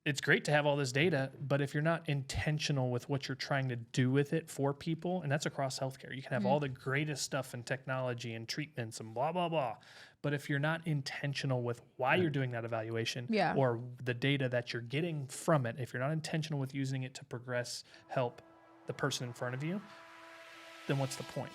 it's great to have all this data, but if you're not intentional with what you're trying to do with it for people, and that's across healthcare, you can have all the greatest stuff in technology and treatments and blah, blah, blah. But if you're not intentional with why you're doing that evaluation or the data that you're getting from it, if you're not intentional with using it to progress, help the person in front of you, then what's the point?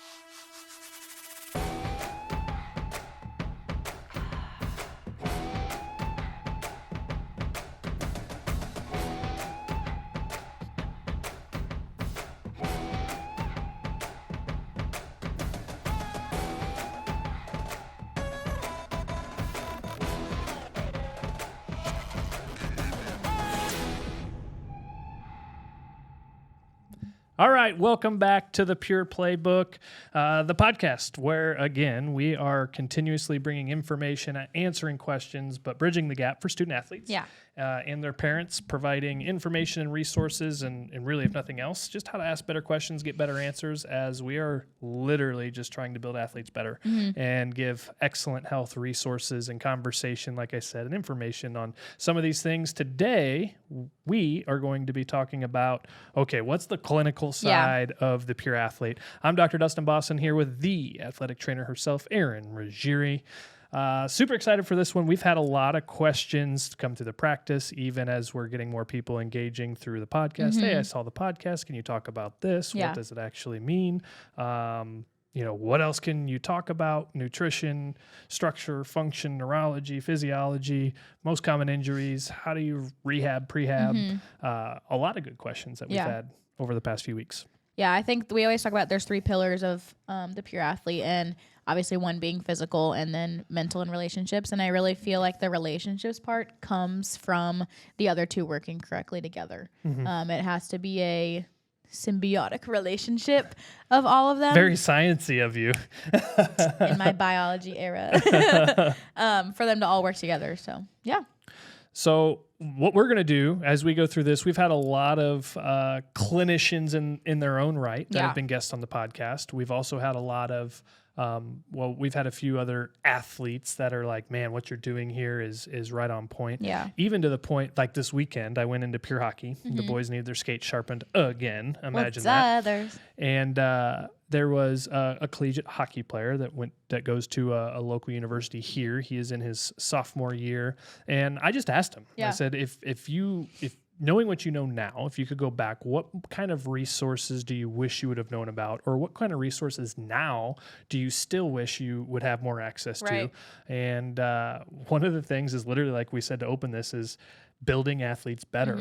All right, welcome back to the Pure Playbook, the podcast where, again, we are continuously bringing information, answering questions, but bridging the gap for student athletes and their parents, providing information and resources, and really, if nothing else, just how to ask better questions, get better answers, as we are literally just trying to build athletes better and give excellent health resources and conversation, like I said, and information on some of these things. Today, we are going to be talking about, okay, what's the clinical side of the pure athlete? I'm Dr. Dustin Boston here with the athletic trainer herself, Erin Ruggieri. Super excited for this one. We've had a lot of questions come through the practice, even as we're getting more people engaging through the podcast. Hey, I saw the podcast. Can you talk about this? What does it actually mean? What else can you talk about? Nutrition, structure, function, neurology, physiology, most common injuries. How do you rehab, prehab? A lot of good questions that we've had over the past few weeks. Yeah, I think we always talk about there's 3 pillars of the pure athlete, and obviously one being physical and then mental and relationships. And I really feel like the relationships part comes from the other 2 working correctly together. It has to be a symbiotic relationship of all of them. Very sciencey of you. In my biology era. For them to all work together. So, yeah. So what we're going to do as we go through this, we've had a lot of clinicians in their own right that have been guests on the podcast. We've also had a lot of, we've had a few other athletes that are like, man, what you're doing here is right on point. Yeah. Even to the point, like this weekend, I went into pure hockey. The boys needed their skates sharpened again. Imagine that. Others? And there was a collegiate hockey player that goes to a local university here. He is in his sophomore year, and I just asked him. I said, if knowing what you know now, if you could go back, what kind of resources do you wish you would have known about, or what kind of resources now do you still wish you would have more access to? And one of the things is literally, like we said to open this, is building athletes better.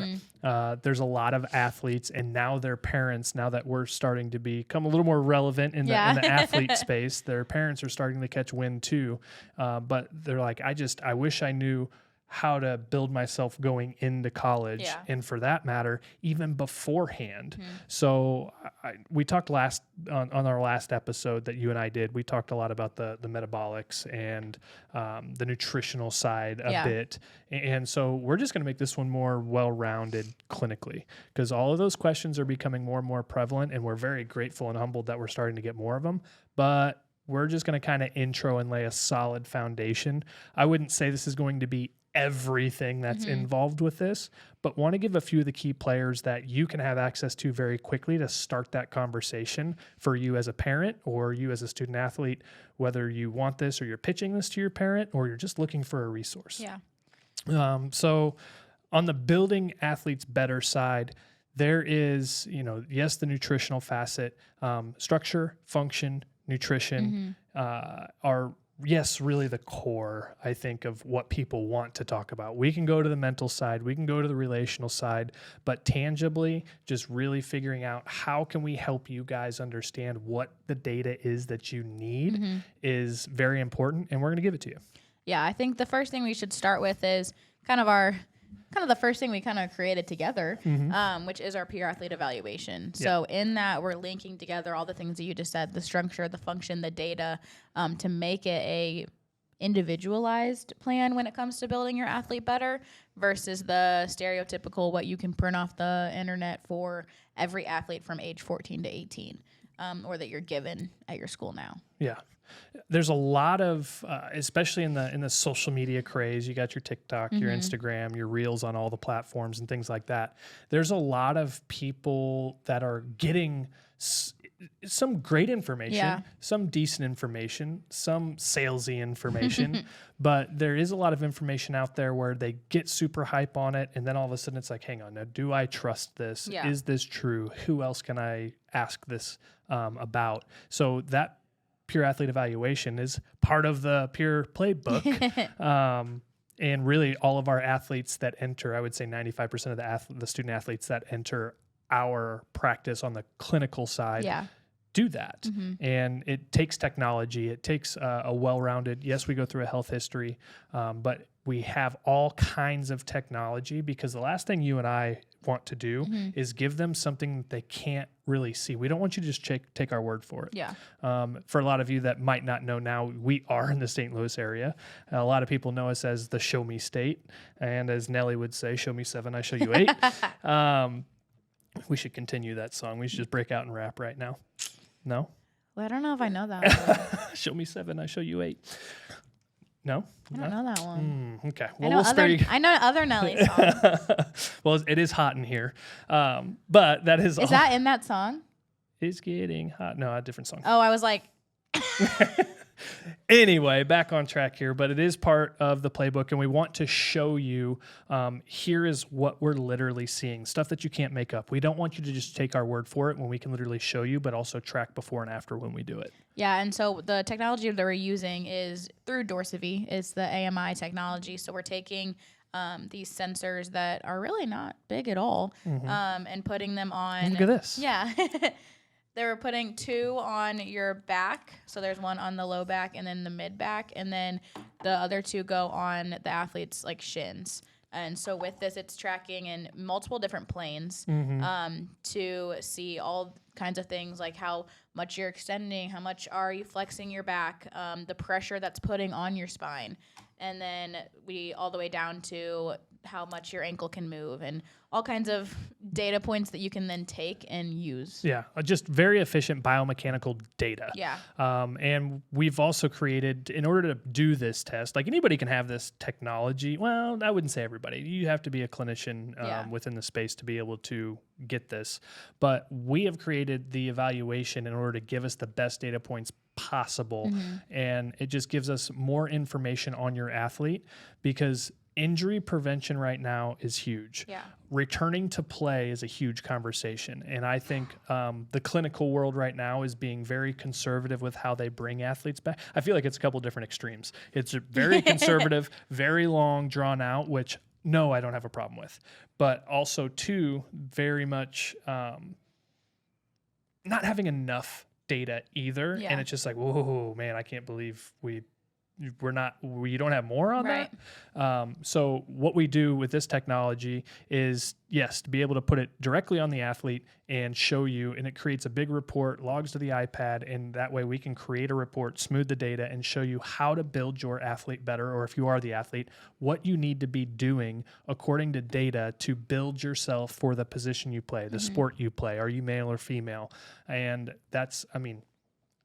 There's a lot of athletes, and now their parents, now that we're starting to become a little more relevant in the athlete space, their parents are starting to catch wind too. But they're like, I wish I knew how to build myself going into college, and for that matter, even beforehand. So we talked on our last episode that you and I did, we talked a lot about the metabolics and the nutritional side a bit. And so we're just going to make this one more well-rounded clinically, because all of those questions are becoming more and more prevalent, and we're very grateful and humbled that we're starting to get more of them. But we're just going to kind of intro and lay a solid foundation. I wouldn't say this is going to be everything that's involved with this, but want to give a few of the key players that you can have access to very quickly to start that conversation for you as a parent or you as a student athlete, whether you want this or you're pitching this to your parent or you're just looking for a resource. So on the building athletes better side, there is, yes, the nutritional facet, structure, function, nutrition are really the core, I think, of what people want to talk about. We can go to the mental side, we can go to the relational side, but tangibly, just really figuring out how can we help you guys understand what the data is that you need is very important, and we're going to give it to you. Yeah, I think the first thing we should start with is kind of the first thing we kind of created together, which is our peer athlete evaluation. So in that, we're linking together all the things that you just said, the structure, the function, the data, to make it a individualized plan when it comes to building your athlete better versus the stereotypical what you can print off the internet for every athlete from age 14 to 18. or that you're given at your school now. Yeah. There's a lot of, especially in the social media craze, you got your TikTok, your Instagram, your reels on all the platforms and things like that. There's a lot of people that are getting some great information, some decent information, some salesy information, but there is a lot of information out there where they get super hype on it. And then all of a sudden it's like, hang on, now, do I trust this? Yeah. Is this true? Who else can I ask this about? So that Pure Athlete Evaluation is part of the Pure Playbook. And really all of our athletes that enter, I would say 95% of the student athletes that enter our practice on the clinical side do that. And it takes technology. It takes a well-rounded, yes, we go through a health history, but we have all kinds of technology, because the last thing you and I want to do is give them something that they can't really see. We don't want you to just take our word for it. Yeah. For a lot of you that might not know now, we are in the St. Louis area. A lot of people know us as the Show Me State. And as Nelly would say, show me 7, I show you 8. We should continue that song. We should just break out and rap right now. No? Well, I don't know if I know that one. Show me 7, I show you 8. No? I don't know that one. Okay. Well, we'll spare you. I know other Nelly songs. Well, it is hot in here. But that is Is that in that song? It's getting hot. No, a different song. Oh, I was like... Anyway, back on track here, but it is part of the playbook, and we want to show you, here is what we're literally seeing, stuff that you can't make up. We don't want you to just take our word for it when we can literally show you, but also track before and after when we do it. Yeah, and so the technology that we're using is through Dorsivy. It's the AMI technology. So we're taking these sensors that are really not big at all and putting them on. Look at this. Yeah. They were putting 2 on your back. So there's one on the low back and then the mid back. And then the other 2 go on the athlete's like shins. And so with this, it's tracking in multiple different planes to see all kinds of things, like how much you're extending, how much are you flexing your back, the pressure that's putting on your spine. And then we all the way down to how much your ankle can move and all kinds of data points that you can then take and use. Yeah, just very efficient biomechanical data. Yeah. And we've also created, in order to do this test, like anybody can have this technology. Well, I wouldn't say everybody. You have to be a clinician within the space to be able to get this. But we have created the evaluation in order to give us the best data points possible. And it just gives us more information on your athlete, because injury prevention right now is huge. Yeah. Returning to play is a huge conversation. And I think the clinical world right now is being very conservative with how they bring athletes back. I feel like it's a couple different extremes. It's very conservative, very long, drawn out, which no, I don't have a problem with. But also, too, very much not having enough data either. Yeah. And it's just like, whoa, man, I can't believe we don't have more on that. So what we do with this technology is, yes, to be able to put it directly on the athlete and show you, and it creates a big report, logs to the iPad, and that way we can create a report, smooth the data, and show you how to build your athlete better, or if you are the athlete, what you need to be doing according to data to build yourself for the position you play, the sport you play. Are you male or female? And that's, I mean,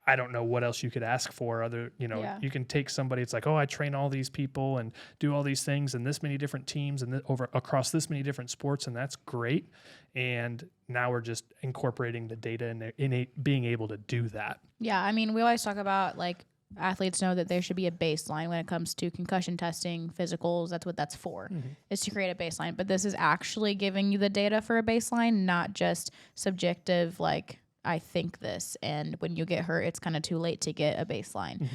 I don't know what else you could ask for other, you can take somebody, it's like, oh, I train all these people and do all these things and this many different teams and across this many different sports, and that's great. And now we're just incorporating the data and being able to do that. Yeah, I mean, we always talk about, like, athletes know that there should be a baseline when it comes to concussion testing, physicals. That's what that's for, is to create a baseline. But this is actually giving you the data for a baseline, not just subjective, like, I think this, and when you get hurt, it's kind of too late to get a baseline.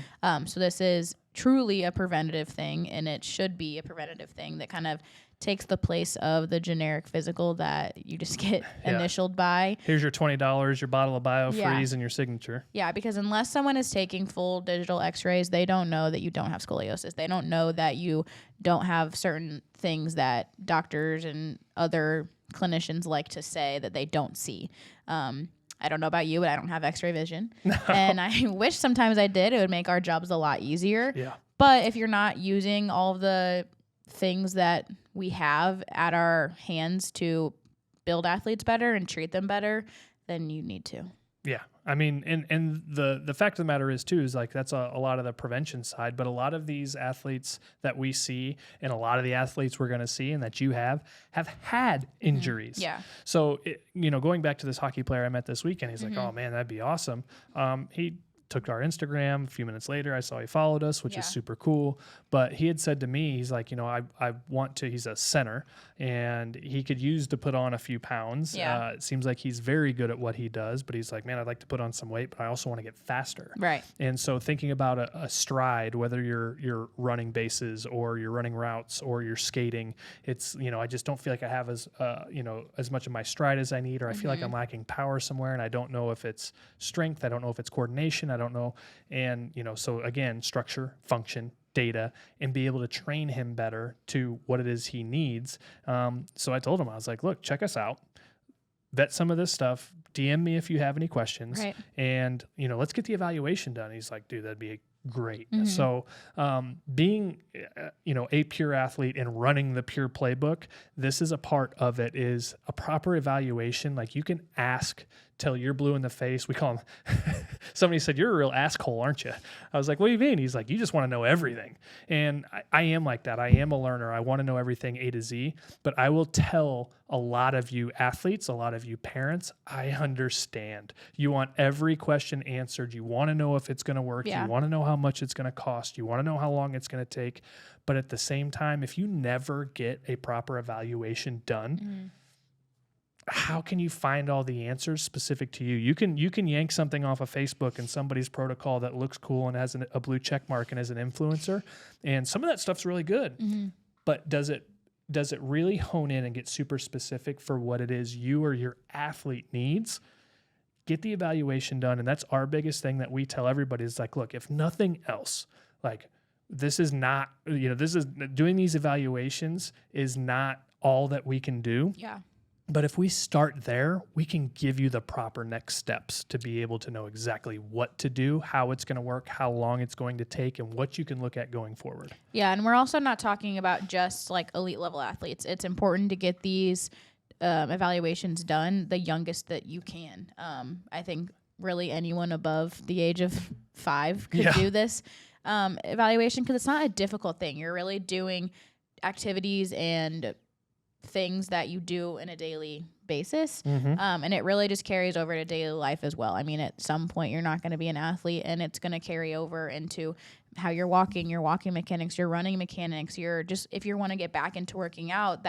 So this is truly a preventative thing, and it should be a preventative thing that kind of takes the place of the generic physical that you just get initialed by. Here's your $20, your bottle of BioFreeze, and your signature. Yeah, because unless someone is taking full digital x-rays, they don't know that you don't have scoliosis. They don't know that you don't have certain things that doctors and other clinicians like to say that they don't see. I don't know about you, but I don't have x-ray vision. No. And I wish sometimes I did. It would make our jobs a lot easier. Yeah. But if you're not using all of the things that we have at our hands to build athletes better and treat them better, then you need to. Yeah. I mean, and the fact of the matter is too, is like, that's a lot of the prevention side, but a lot of these athletes that we see and a lot of the athletes we're going to see and that you have had injuries. Yeah. So, going back to this hockey player I met this weekend, he's like, oh man, that'd be awesome. He took our Instagram. A few minutes later, I saw he followed us, which is super cool. But he had said to me, he's like, I want to, he's a center and he could use to put on a few pounds. Yeah. It seems like he's very good at what he does, but he's like, man, I'd like to put on some weight, but I also want to get faster. Right. And so thinking about a stride, whether you're running bases or you're running routes or you're skating, it's, I just don't feel like I have as much of my stride as I need, or I feel like I'm lacking power somewhere. And I don't know if it's strength. I don't know if it's coordination. I don't know. And, so again, structure, function, data, and be able to train him better to what it is he needs. So I told him, I was like, look, check us out, vet some of this stuff, DM me if you have any questions, right. And, let's get the evaluation done. He's like, dude, that'd be great. So being, a pure athlete and running the pure playbook, this is a part of it, is a proper evaluation. Like, you can ask till you're blue in the face. We call them, somebody said, you're a real asshole, aren't you? I was like, what do you mean? He's like, you just want to know everything. And I am like that. I am a learner. I want to know everything A to Z, but I will tell a lot of you athletes, a lot of you parents, I understand. You want every question answered. You want to know if it's going to work. Yeah. You want to know how much it's going to cost. You want to know how long it's going to take. But at the same time, if you never get a proper evaluation done, how can you find all the answers specific to you? You can yank something off of Facebook and somebody's protocol that looks cool and has a blue check mark and is an influencer. And some of that stuff's really good, but does it really hone in and get super specific for what it is you or your athlete needs? Get the evaluation done. And that's our biggest thing that we tell everybody is like, look, if nothing else, like, this is not, this is doing these evaluations is not all that we can do. Yeah. But if we start there, we can give you the proper next steps to be able to know exactly what to do, how it's going to work, how long it's going to take, and what you can look at going forward. Yeah, and we're also not talking about just like elite level athletes. It's important to get these evaluations done the youngest that you can. I think really anyone above the age of 5 could do this evaluation, because it's not a difficult thing. You're really doing activities and things that you do in a daily basis. And it really just carries over to daily life as well. I mean, at some point you're not going to be an athlete, and it's going to carry over into how you're walking, your walking mechanics, your running mechanics, if you want to get back into working out,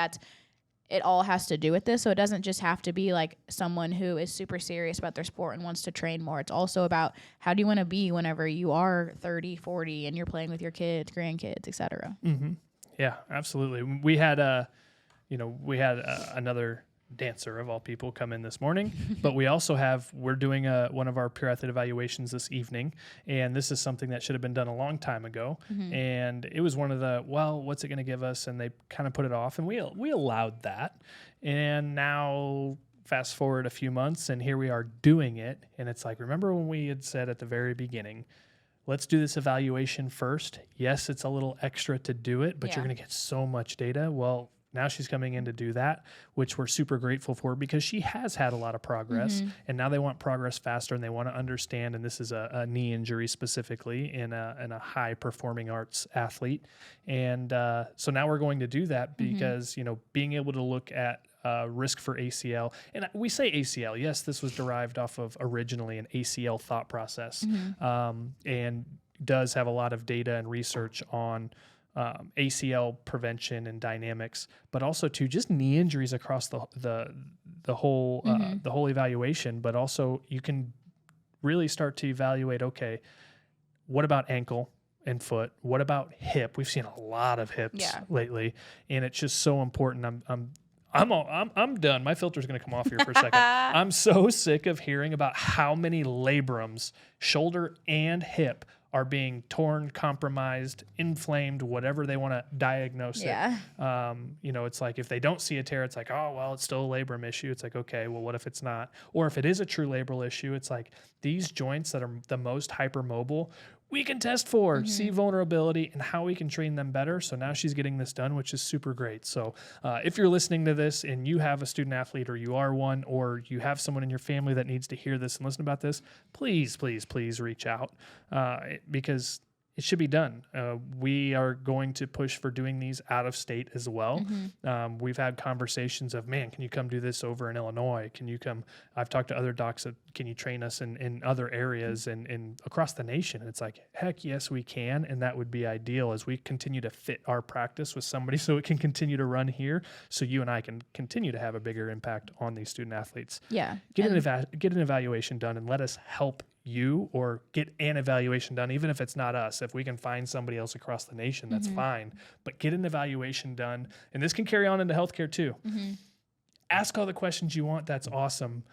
it all has to do with this. So it doesn't just have to be like someone who is super serious about their sport and wants to train more. It's also about how do you want to be whenever you are 30, 40 and you're playing with your kids, grandkids, etc. Yeah, absolutely. We had another dancer of all people come in this morning, but we're doing one of our pure athlete evaluations this evening. And this is something that should have been done a long time ago. And it was one of the, what's it going to give us? And they kind of put it off, and we allowed that. And now fast forward a few months and here we are doing it. And it's like, remember when we had said at the very beginning, let's do this evaluation first. Yes, it's a little extra to do it, but you're going to get so much data. Well, now she's coming in to do that, which we're super grateful for, because she has had a lot of progress, and now they want progress faster, and they want to understand. And this is a knee injury specifically in a high performing arts athlete. And so now we're going to do that because, being able to look at risk for ACL, and we say ACL, yes, this was derived off of originally an ACL thought process, and does have a lot of data and research on ACL prevention and dynamics, but also to just knee injuries across the whole evaluation. But also you can really start to evaluate, okay, what about ankle and foot? What about hip? We've seen a lot of hips lately, and it's just so important. I'm done. My filter's going to come off here for a second. I'm so sick of hearing about how many labrums, shoulder and hip, are being torn, compromised, inflamed, whatever they want to diagnose it. It's like if they don't see a tear, it's like, oh, well, it's still a labrum issue. It's like, okay, well, what if it's not? Or if it is a true labral issue, it's like these joints that are the most hypermobile, we can test for, see vulnerability, and how we can train them better. So now she's getting this done, which is super great. So if you're listening to this and you have a student athlete, or you are one, or you have someone in your family that needs to hear this and listen about this, please, please, please reach out because it should be done. We are going to push for doing these out of state as well. We've had conversations of, man, can you come do this over in Illinois? Can you come? I've talked to other docs that, can you train us in other areas and across the nation? And it's like, heck yes, we can. And that would be ideal as we continue to fit our practice with somebody so it can continue to run here. So you and I can continue to have a bigger impact on these student athletes. Yeah. Get an evaluation done and let us help you, or get an evaluation done, even if it's not us. If we can find somebody else across the nation, that's fine. But get an evaluation done. And this can carry on into healthcare too. Ask all the questions you want. That's awesome.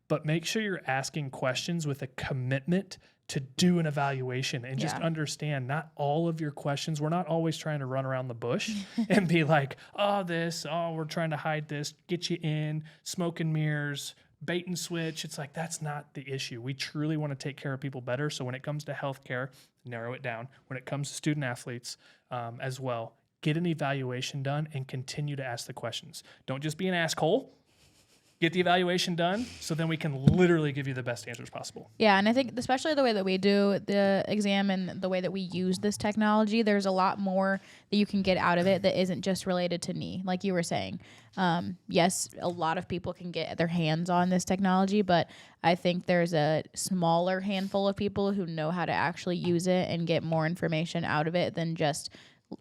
But make sure you're asking questions with a commitment to do an evaluation, and just understand not all of your questions. We're not always trying to run around the bush and be like, we're trying to hide this, get you in, smoke and mirrors, bait and switch. It's like, that's not the issue. We truly want to take care of people better. So when it comes to healthcare, narrow it down. When it comes to student athletes as well, get an evaluation done and continue to ask the questions. Don't just be an asshole. Get the evaluation done so then we can literally give you the best answers possible. Yeah, and I think especially the way that we do the exam and the way that we use this technology, there's a lot more that you can get out of it that isn't just related to knee, like you were saying. Yes, a lot of people can get their hands on this technology, but I think there's a smaller handful of people who know how to actually use it and get more information out of it than just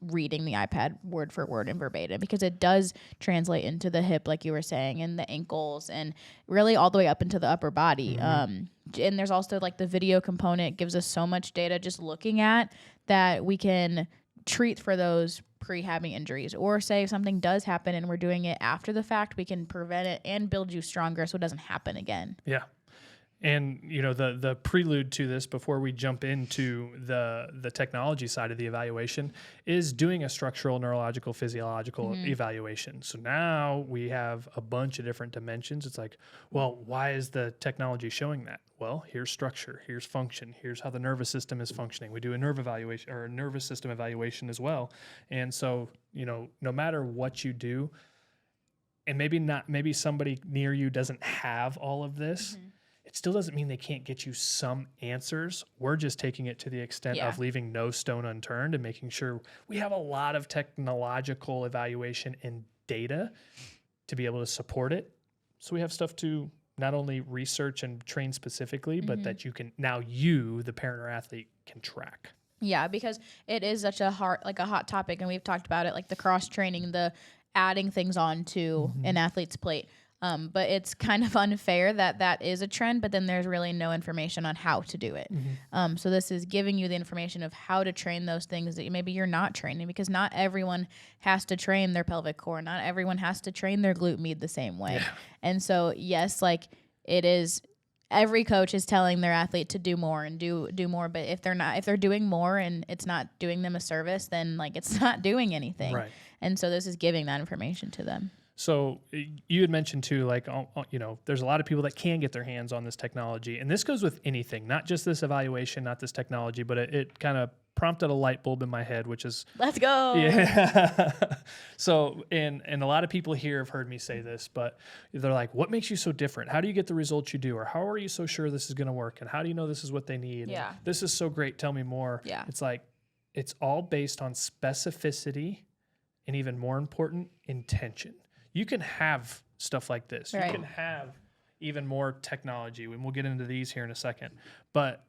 reading the iPad word for word and verbatim, because it does translate into the hip, like you were saying, and the ankles, and really all the way up into the upper body. And there's also like the video component gives us so much data just looking at that we can treat for those pre-having injuries, or say if something does happen and we're doing it after the fact, we can prevent it and build you stronger so it doesn't happen again. Yeah. And, the prelude to this before we jump into the technology side of the evaluation is doing a structural, neurological, physiological evaluation. So now we have a bunch of different dimensions. It's like, well, why is the technology showing that? Well, here's structure, here's function, here's how the nervous system is functioning. We do a nerve evaluation, or a nervous system evaluation as well. And so, no matter what you do, and maybe somebody near you doesn't have all of this, it still doesn't mean they can't get you some answers. We're just taking it to the extent of leaving no stone unturned and making sure we have a lot of technological evaluation and data to be able to support it. So we have stuff to not only research and train specifically, but that you, the parent or athlete, can track. Yeah, because it is such a hot topic, and we've talked about it, like the cross training, the adding things on to an athlete's plate. But it's kind of unfair that is a trend, but then there's really no information on how to do it. So this is giving you the information of how to train those things that maybe you're not training, because not everyone has to train their pelvic core. Not everyone has to train their glute med the same way. Yeah. And so, yes, like it is, every coach is telling their athlete to do more and do more. But if they're doing more and it's not doing them a service, then like it's not doing anything. Right. And so this is giving that information to them. So you had mentioned too, like, there's a lot of people that can get their hands on this technology, and this goes with anything, not just this evaluation, not this technology, but it kind of prompted a light bulb in my head, which is, let's go. Yeah. So, and a lot of people here have heard me say this, but they're like, what makes you so different? How do you get the results you do? Or how are you so sure this is going to work? And how do you know this is what they need? Yeah. And this is so great. Tell me more. Yeah. It's like, it's all based on specificity and, even more important, intention. You can have stuff like this. Right. You can have even more technology, and we'll get into these here in a second. But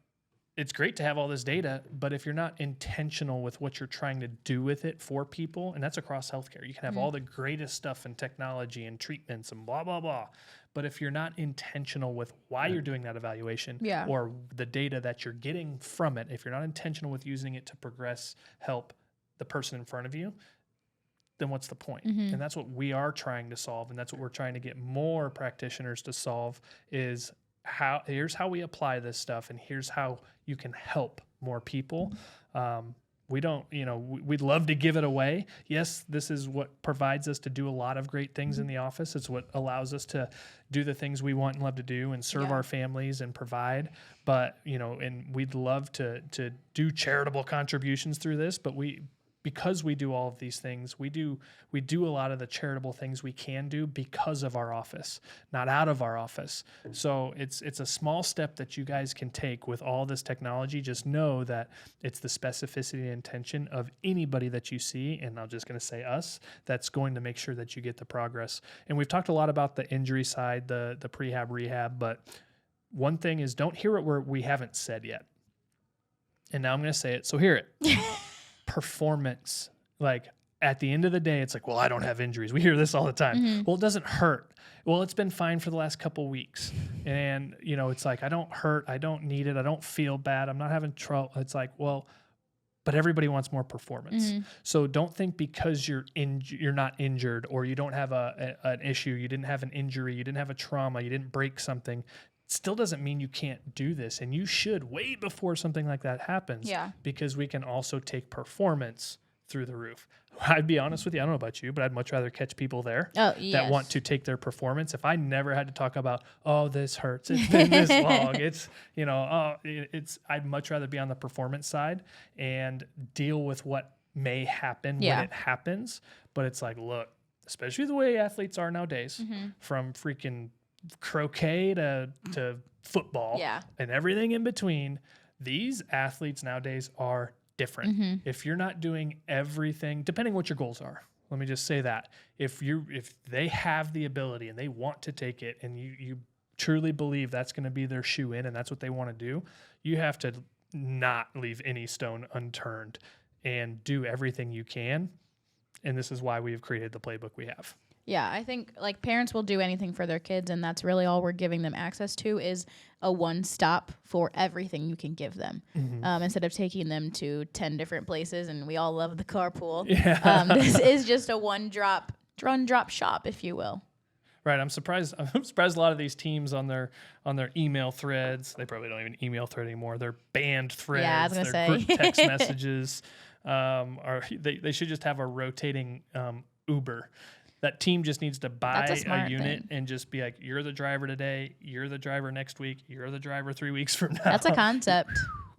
it's great to have all this data, but if you're not intentional with what you're trying to do with it for people, and that's across healthcare, you can have all the greatest stuff in technology and treatments and blah, blah, blah. But if you're not intentional with why you're doing that evaluation or the data that you're getting from it, if you're not intentional with using it to progress, help the person in front of you, then what's the point? And that's what we are trying to solve, and that's what we're trying to get more practitioners to solve, is here's how we apply this stuff, and here's how you can help more people. we don't, we'd love to give it away. Yes, this is what provides us to do a lot of great things in the office. It's what allows us to do the things we want and love to do and serve our families and provide. But, and we'd love to do charitable contributions through this, but because we do all of these things, we do a lot of the charitable things we can do because of our office, not out of our office. So it's a small step that you guys can take with all this technology. Just know that it's the specificity and intention of anybody that you see, and I'm just going to say us, that's going to make sure that you get the progress. And we've talked a lot about the injury side, the prehab, rehab, but one thing is don't hear it where we haven't said yet. And now I'm going to say it, so hear it. Performance. Like at the end of the day, it's like, well, I don't have injuries. We hear this all the time. Well, it doesn't hurt. Well, it's been fine for the last couple weeks. And, it's like, I don't hurt. I don't need it. I don't feel bad. I'm not having trouble. It's like, well, but everybody wants more performance. So don't think because you're not injured or you don't have an issue, you didn't have an injury, you didn't have a trauma, you didn't break something, still doesn't mean you can't do this. And you should way before something like that happens. Yeah. Because we can also take performance through the roof. I'd be honest with you, I don't know about you, but I'd much rather catch people there that want to take their performance. If I never had to talk about, oh, this hurts, it's been this long, it's I'd much rather be on the performance side and deal with what may happen when it happens. But it's like, look, especially the way athletes are nowadays, from freaking croquet to football and everything in between, these athletes nowadays are different. If you're not doing everything, depending what your goals are, let me just say that if they have the ability and they want to take it and you truly believe that's going to be their shoe in and that's what they want to do, you have to not leave any stone unturned and do everything you can. And this is why we have created the playbook we have. Yeah, I think like parents will do anything for their kids, and that's really all we're giving them access to is a one-stop for everything you can give them. Instead of taking them to 10 different places, and we all love the carpool. This is just a one-drop shop, if you will. Right. I'm surprised a lot of these teams on their email threads, they probably don't even email thread anymore. They're banned threads. Yeah, I was gonna say. Group text messages. They should just have a rotating Uber. That team just needs to buy a unit and just be like, you're the driver today, you're the driver next week, you're the driver 3 weeks from now. That's a concept.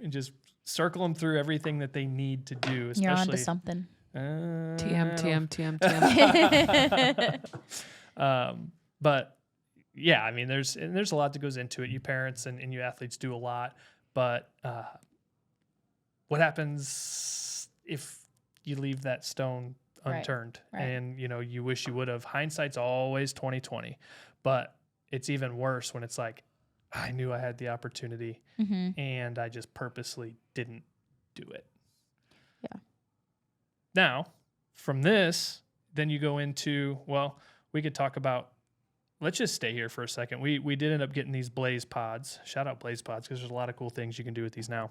And just circle them through everything that they need to do. You're onto something. TM. But yeah, I mean, there's a lot that goes into it. You parents and you athletes do a lot, but what happens if you leave that stone unturned? Right. And you wish you would have. Hindsight's always 20/20, but it's even worse when it's like, I knew I had the opportunity and I just purposely didn't do it. Yeah. Now, from this, then you go into, well, we could talk about, let's just stay here for a second. We did end up getting these Blaze pods. Shout out Blaze pods, because there's a lot of cool things you can do with these now.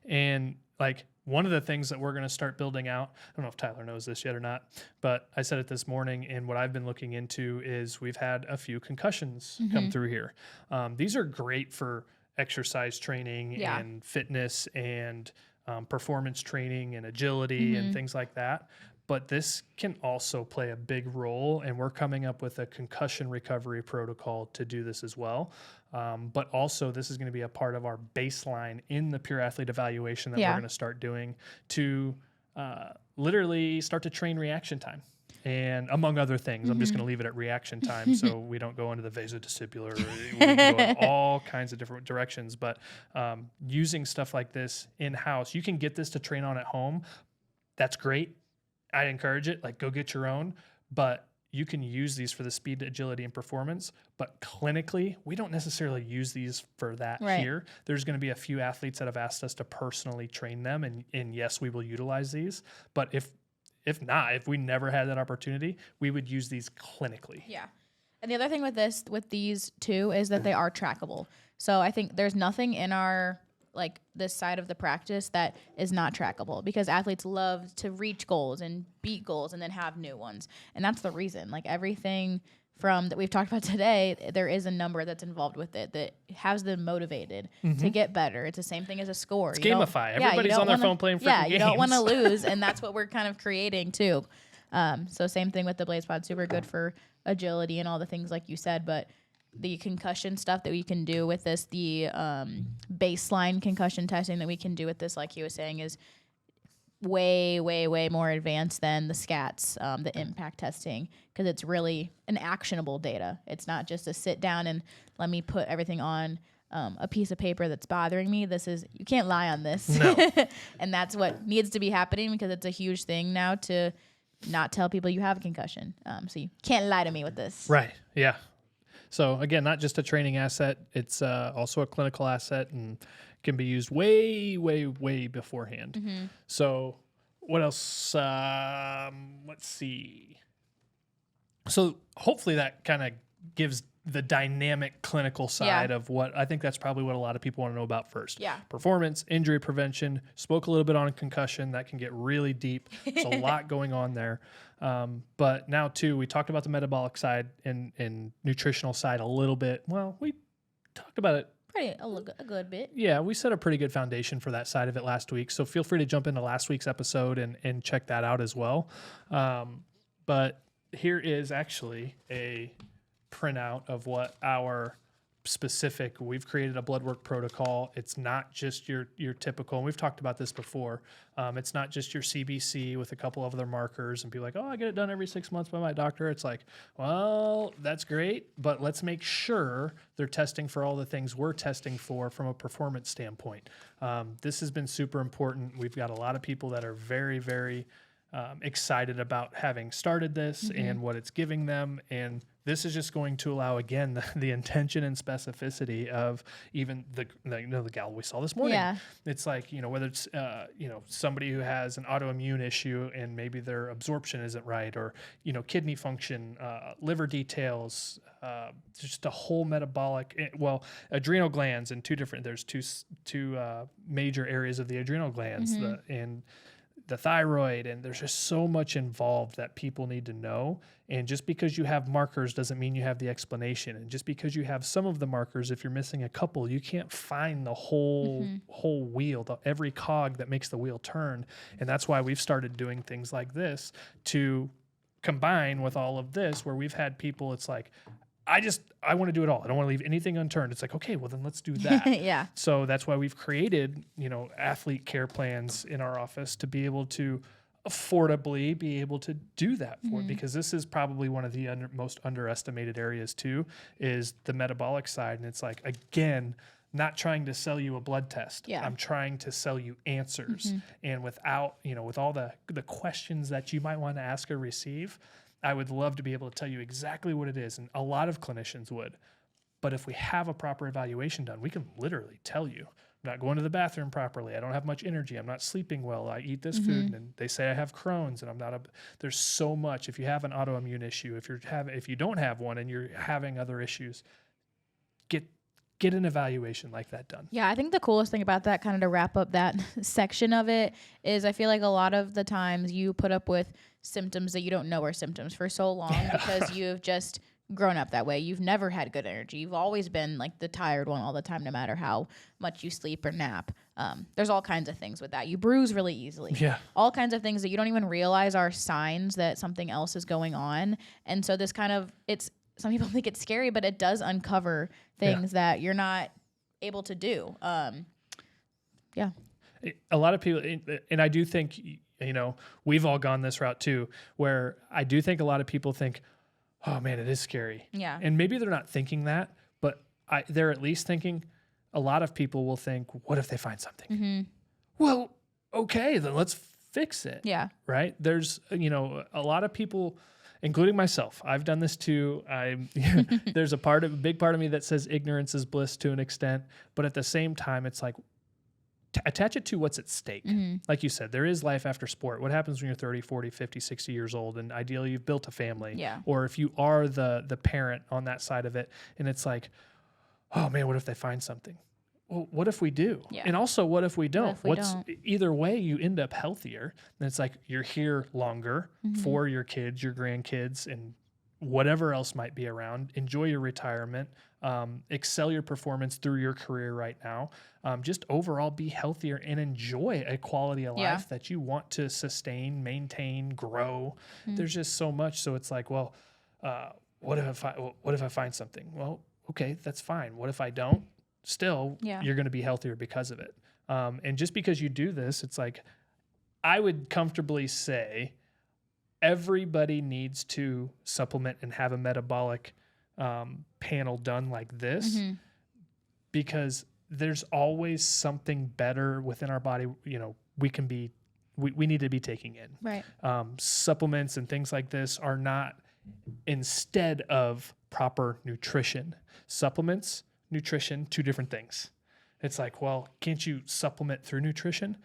And like one of the things that we're going to start building out, I don't know if Tyler knows this yet or not, but I said it this morning, and what I've been looking into is we've had a few concussions come through here. These are great for exercise training and fitness and performance training and agility and things like that. But this can also play a big role, and we're coming up with a concussion recovery protocol to do this as well. But also, this is going to be a part of our baseline in the Pure Athlete evaluation that we're going to start doing to literally start to train reaction time. And among other things, I'm just going to leave it at reaction time so we don't go into the vasovestibular. We can go in all kinds of different directions. But using stuff like this in-house, you can get this to train on at home. That's great. I encourage it. Like, go get your own. But you can use these for the speed, agility, and performance. But clinically, we don't necessarily use these for that here. There's going to be a few athletes that have asked us to personally train them. And yes, we will utilize these. But if not, if we never had that opportunity, we would use these clinically. Yeah. And the other thing with these too is that they are trackable. So I think there's nothing in our this side of the practice that is not trackable, because athletes love to reach goals and beat goals and then have new ones. And that's the reason. Like, everything from that we've talked about today, there is a number that's involved with it that has them motivated to get better. It's the same thing as a score. It's gamify. Everybody's on their phone playing freaking games. Yeah, you don't want to lose, and that's what we're kind of creating too. So same thing with the Blaze Pod, super good for agility and all the things like you said, but the concussion stuff that we can do with this, the baseline concussion testing that we can do with this, like he was saying, is way, way, way more advanced than the SCATs, the impact testing, because it's really an actionable data. It's not just a sit down and let me put everything on a piece of paper that's bothering me. This is, you can't lie on this. No. And that's what needs to be happening, because it's a huge thing now to not tell people you have a concussion. So you can't lie to me with this. Right. Yeah. So again, not just a training asset, it's also a clinical asset and can be used way, way, way beforehand. So what else? Let's see. So hopefully that kind of gives the dynamic clinical side of what I think that's probably what a lot of people want to know about first. Yeah. Performance, injury prevention, spoke a little bit on concussion. That can get really deep. There's a lot going on there. But now too, we talked about the metabolic side and nutritional side a little bit. Well, we talked about it A good bit. yeah, we set a pretty good foundation for that side of it last week. So feel free to jump into last week's episode and check that out as well. But here is actually a printout of what our specific, we've created a blood work protocol. It's not just your typical, and we've talked about this before. It's not just your CBC with a couple of other markers and be like, oh, I get it done every 6 months by my doctor. It's like, well, that's great, but let's make sure they're testing for all the things we're testing for from a performance standpoint. This has been super important. We've got a lot of people that are very, very excited about having started this and what it's giving them. And this is just going to allow, again, the intention and specificity of even the gal we saw this morning. Yeah. It's like, whether it's, somebody who has an autoimmune issue and maybe their absorption isn't right, or, kidney function, liver details, just a whole metabolic, adrenal glands and there's two major areas of the adrenal glands, the thyroid, and there's just so much involved that people need to know. And just because you have markers doesn't mean you have the explanation. And just because you have some of the markers, if you're missing a couple, you can't find the whole wheel, every cog that makes the wheel turn. And that's why we've started doing things like this to combine with all of this, where we've had people, it's like, I want to do it all. I don't want to leave anything unturned. It's like, okay, well then let's do that. Yeah. So that's why we've created, athlete care plans in our office to be able to affordably be able to do that for, because this is probably one of the most underestimated areas too, is the metabolic side. And it's like, again, not trying to sell you a blood test. Yeah. I'm trying to sell you answers. And without, with all the questions that you might want to ask or receive, I would love to be able to tell you exactly what it is, and a lot of clinicians would. But if we have a proper evaluation done, we can literally tell you, I'm not going to the bathroom properly, I don't have much energy, I'm not sleeping well, I eat this food, and they say I have Crohn's, and I'm not there's so much. If you have an autoimmune issue, if you don't have one and you're having other issues, get an evaluation like that done. Yeah, I think the coolest thing about that, kind of to wrap up that section of it, is I feel like a lot of the times you put up with symptoms that you don't know are symptoms for so long because you've just grown up that way. You've never had good energy. You've always been like the tired one all the time, no matter how much you sleep or nap. There's all kinds of things with that. You bruise really easily. Yeah. All kinds of things that you don't even realize are signs that something else is going on. And so this kind of, some people think it's scary, but it does uncover things that you're not able to do. Yeah. A lot of people, and I do think, we've all gone this route too, where I do think a lot of people think, oh man, it is scary. Yeah. And maybe they're not thinking that, but they're at least thinking, a lot of people will think, what if they find something? Well, okay, then let's fix it. Yeah. Right? There's, a lot of people, including myself, I've done this too. There's a big part of me that says ignorance is bliss to an extent, but at the same time, it's like, attach it to what's at stake. Like you said, there is life after sport. What happens when you're 30, 40, 50, 60 years old, and ideally you've built a family? Yeah. Or Or if you are the parent on that side of it, and it's like, oh man, what if they find something? Well, what if we do? Yeah. And also, what if we don't? What if we don't? Either way, you end up healthier. And it's like you're here longer for your kids, your grandkids, and whatever else might be around. Enjoy your retirement. Excel your performance through your career right now. Just overall be healthier and enjoy a quality of life that you want to sustain, maintain, grow. There's just so much. So it's like, well, what if I find something? Well, okay, that's fine. What if I don't? Still, you're going to be healthier because of it. And just because you do this, it's like, I would comfortably say everybody needs to supplement and have a metabolic panel done like this, because there's always something better within our body. You know, we need to be taking in. Right. Supplements and things like this are not instead of proper nutrition. Supplements, nutrition, two different things. It's like, well, can't you supplement through nutrition?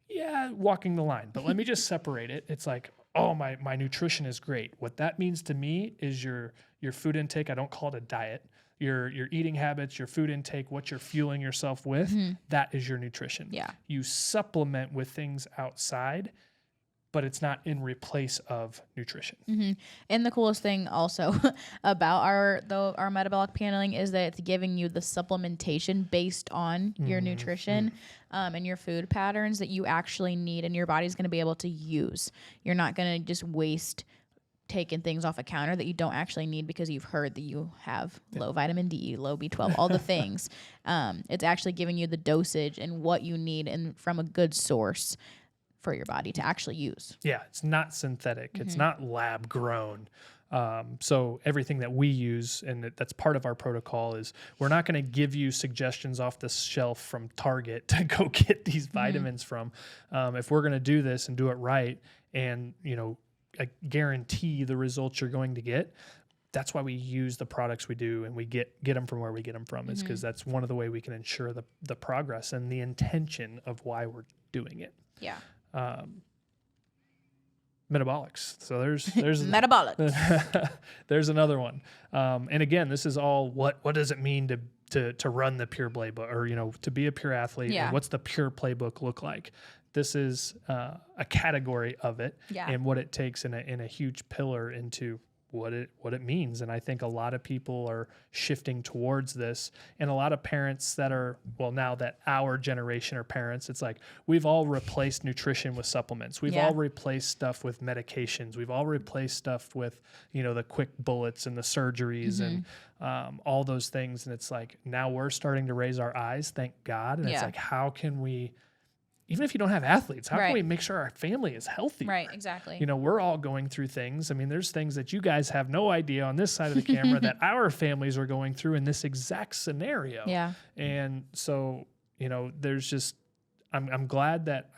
Yeah, walking the line. But let me just separate it. It's like, oh, my nutrition is great. What that means to me is your food intake. I don't call it a diet. Your eating habits, your food intake, what you're fueling yourself with, that is your nutrition. Yeah. You supplement with things outside, but it's not in replace of nutrition. And the coolest thing also about our metabolic paneling is that it's giving you the supplementation based on your nutrition and your food patterns that you actually need and your body's going to be able to use. You're not going to just waste taking things off a counter that you don't actually need because you've heard that you have low vitamin D, low B12, all the things. It's actually giving you the dosage and what you need and from a good source for your body to actually use. Yeah, it's not synthetic. It's not lab grown. So everything that we use, and that's part of our protocol, is we're not going to give you suggestions off the shelf from Target to go get these vitamins from. If we're going to do this and do it right, and I guarantee the results you're going to get, that's why we use the products we do, and we get them from where we get them from, is because that's one of the way we can ensure the progress and the intention of why we're doing it. Yeah. Metabolics. So there's metabolics. There's another one. And again, this is all what does it mean to run the pure playbook, or to be a pure athlete? Yeah. And what's the pure playbook look like? This is a category of it, and what it takes in a huge pillar into what it means. And I think a lot of people are shifting towards this, and a lot of parents that are, well, now that our generation are parents, it's like we've all replaced nutrition with supplements. We've all replaced stuff with medications. We've all replaced stuff with, the quick bullets and the surgeries and all those things. And it's like, now we're starting to raise our eyes, thank God. And it's like, how can we, even if you don't have athletes, how can we make sure our family is healthy? Right, exactly. We're all going through things. I mean, there's things that you guys have no idea on this side of the camera that our families are going through in this exact scenario. Yeah. And so, there's just, I'm glad that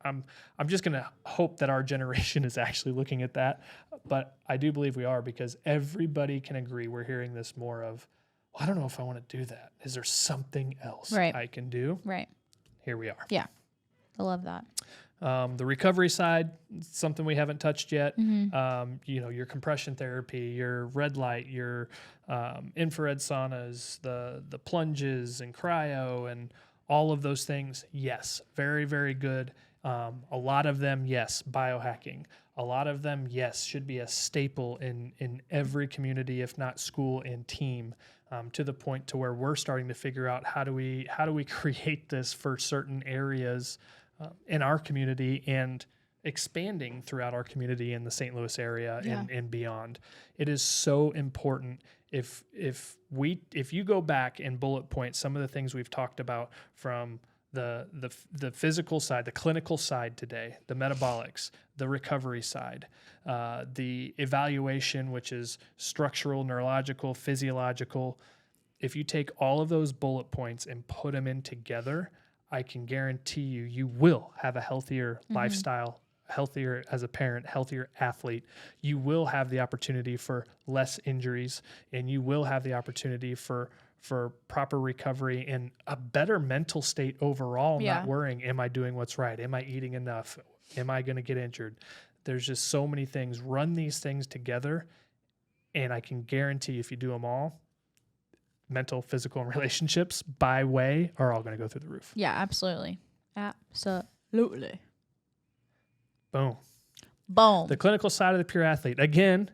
I'm just going to hope that our generation is actually looking at that. But I do believe we are, because everybody can agree. We're hearing this more of, well, I don't know if I want to do that. Is there something else I can do? Right. Here we are. Yeah. I love that. The recovery side, something we haven't touched yet. Your compression therapy, your red light, your infrared saunas, the plunges and cryo and all of those things. Yes, very, very good. A lot of them, yes, biohacking. A lot of them, yes, should be a staple in every community, if not school and team. To the point to where we're starting to figure out how do we create this for certain areas in our community and expanding throughout our community in the St. Louis area and beyond. It is so important. If you go back and bullet point some of the things we've talked about from the physical side, the clinical side today, the metabolics, the recovery side, the evaluation, which is structural, neurological, physiological. If you take all of those bullet points and put them in together, I can guarantee you will have a healthier lifestyle, healthier as a parent, healthier athlete. You will have the opportunity for less injuries, and you will have the opportunity for proper recovery and a better mental state overall, not worrying, am I doing what's right? Am I eating enough? Am I going to get injured? There's just so many things. Run these things together, and I can guarantee if you do them all, mental, physical, and relationships by way are all going to go through the roof. Yeah, absolutely. Absolutely. Boom. Boom. The clinical side of the pure athlete. Again,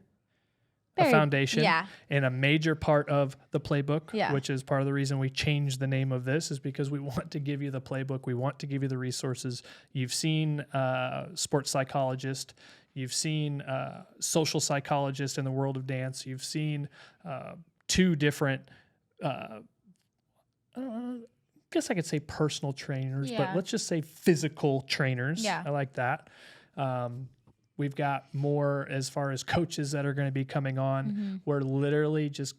a foundation yeah. and a major part of the playbook, Yeah. which is part of the reason we changed the name of this, is because we want to give you the playbook. We want to give you the resources. You've seen sports psychologist. You've seen social psychologist in the world of dance. You've seen two different, I guess I could say personal trainers, but Yeah. let's just say physical trainers. Yeah. I like that. We've got more as far as coaches that are going to be coming on. Mm-hmm. We're literally just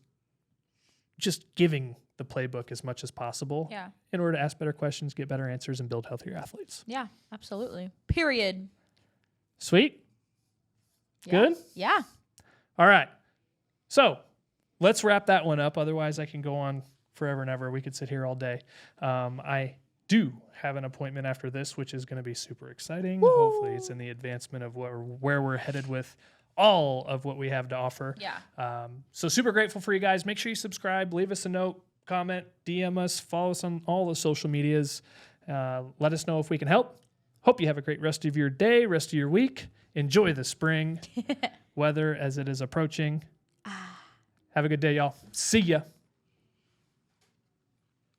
giving the playbook as much as possible Yeah. in order to ask better questions, get better answers, and build healthier athletes. Yeah, absolutely. Period. Sweet? Yeah. Good? Yeah. All right. So let's wrap that one up. Otherwise, I can go on forever and ever. We could sit here all day. I do have an appointment after this, which is going to be super exciting. Woo! Hopefully it's in the advancement of where we're headed with all of what we have to offer. Yeah. So super grateful for you guys. Make sure you subscribe, leave us a note, comment, DM us, follow us on all the social medias. Let us know if we can help. Hope you have a great rest of your day, rest of your week. Enjoy the spring weather as it is approaching. Have a good day, y'all. See ya.